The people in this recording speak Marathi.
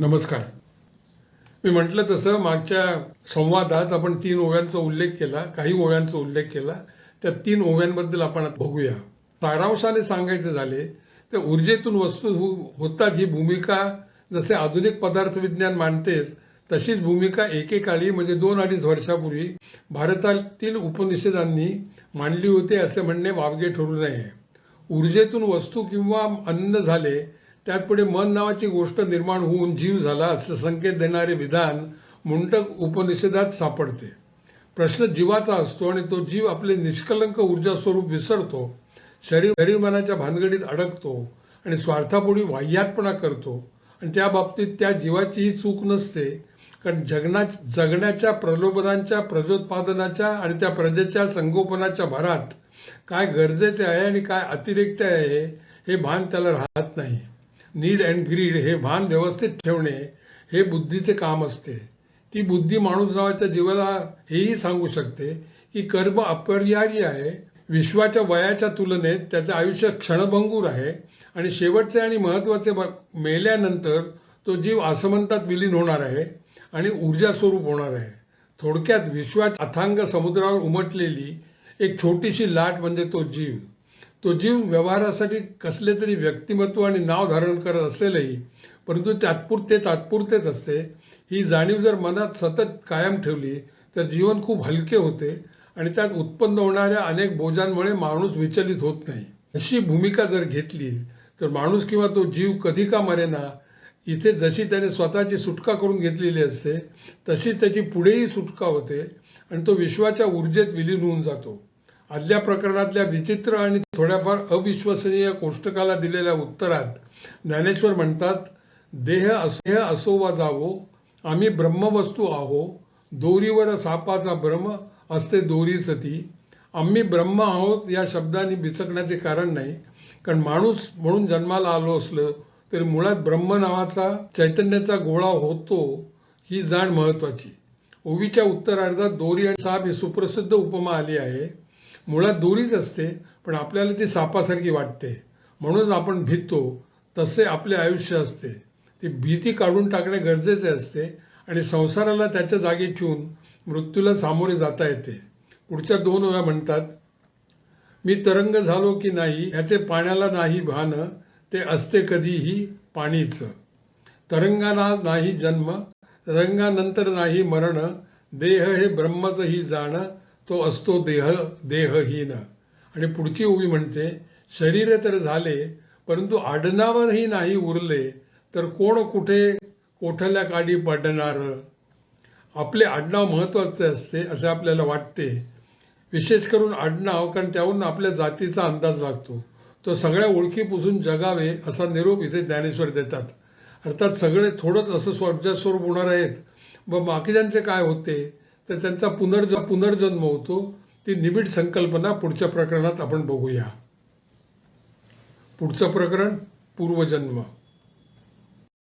नमस्कार. मी म्हटलं तसं मागच्या संवादात आपण 3 ओव्यांचा उल्लेख केला, काही ओव्यांचा उल्लेख केला. त्या 3 ओव्यांबद्दल आपण आता बघूया. सारांशाने सांगायचे झाले तर ऊर्जेतून वस्तू होतात ही भूमिका जसे आधुनिक पदार्थ विज्ञान मांडतेच तशीच भूमिका एकेकाळी म्हणजे 2-2.5 वर्षापूर्वी भारतातील उपनिषदांनी मांडली होती असे म्हणणे वावगे ठरू नये. ऊर्जेतून वस्तू किंवा अन्न झाले त्यात पुढे मन नावाची गोष्ट निर्माण होऊन जीव झाला असे संकेत देणारे विधान मुंडक उपनिषदात सापडते. प्रश्न जीवाचा असतो आणि तो जीव आपले निष्कलंक ऊर्जा स्वरूप विसरतो, शरीर मनाच्या भानगडीत अडकतो आणि स्वार्थापोटी वाह्यातपणा करतो. आणि त्या बाबतीत त्या जीवाचीही चूक नसते, कारण जगण्याच्या प्रलोभनांच्या, प्रजोत्पादनाच्या आणि त्या प्रजेच्या संगोपनाच्या भरात काय गरजेचे आहे आणि काय अतिरिक्त आहे हे भान त्याला राहत नाही. नीड अँड ग्रीड हे भान व्यवस्थित ठेवणे हे बुद्धीचे काम असते. ती बुद्धी माणूस नावाच्या जीवाला हेही सांगू शकते की कर्म अपरिहार्य आहे, विश्वाच्या वयाच्या तुलनेत त्याचे आयुष्य क्षणभंगूर आहे आणि शेवटचे आणि महत्वाचे मेल्यानंतर तो जीव आसमंतात विलीन होणार आहे आणि ऊर्जा स्वरूप होणार आहे. थोडक्यात विश्वाच्या अथांग समुद्रावर उमटलेली एक छोटीशी लाट म्हणजे तो जीव. तो जीव व्यवहारासाठी कसले तरी व्यक्तिमत्व आणि नाव धारण करत असेलही, परंतु तात्पुरतेच असते. ही जाणीव जर मनात सतत कायम ठेवली तर जीवन खूप हलके होते आणि त्यात उत्पन्न होणाऱ्या अनेक बोजांमुळे माणूस विचलित होत नाही. अशी भूमिका जर घेतली तर माणूस किंवा तो जीव कधी का मरेना, इथे जशी त्याने स्वतःची सुटका करून घेतलेली असते तशी त्याची पुढेही सुटका होते आणि तो विश्वाच्या ऊर्जेत विलीन होऊन जातो. आदल्या प्रकरणातल्या विचित्र आणि थोड्याफार अविश्वसनीय कोष्टकाला दिलेल्या उत्तरात ज्ञानेश्वर म्हणतात, देह असो वा जावो, आम्ही ब्रह्मवस्तू आहो, दोरीवर सापाचा भ्रम असते दोरी सती. आम्ही ब्रह्म आहोत या शब्दाने बिचकण्याचे कारण नाही, कारण माणूस म्हणून जन्माला आलो असलं तरी मुळात ब्रह्म नावाचा चैतन्याचा गोळा होतो ही जाण महत्वाची. ओवीच्या उत्तरार्धात दोरी आणि साप ही सुप्रसिद्ध उपमा आली आहे. मुळात दोरीच असते, पण आपल्याला ती सापासारखी वाटते म्हणून आपण भीतो. तसे आपले आयुष्य असते. ती भीती काढून टाकणे गरजेचे असते आणि संसाराला त्याच्या जागी ठेवून मृत्यूला सामोरे जाता येते. पुढच्या 2 ओव्या म्हणतात, मी तरंग झालो की नाही याचे पाण्याला नाही भान, ते असते कधीही पाणीच. तरंगाला नाही जन्म, तरंगानंतर नाही मरण, देह हे ब्रह्मच ही जाण, तो असतो देहहीन. आणि पुढची ओवी म्हणते, शरीर तर झाले परंतु आडनावही नाही उरले, तर कोण कुठे कोठल्या काडी पडणार. आपले आडनाव महत्वाचे असते असे आपल्याला वाटते, विशेष करून आडनाव, कारण त्यावरून आपल्या जातीचा अंदाज लागतो. तो सगळ्या ओळखी पुसून जगावे असा निरोप इथे ज्ञानेश्वर देतात. अर्थात सगळे थोडंच असं स्वरूप होणार आहेत व बाकीच्यांचे काय होते तर त्यांचा पुनर्जन्म होतो. ती निबिड संकल्पना पुढच्या प्रकरणात आपण बघूया. पुढचं प्रकरण पूर्वजन्म.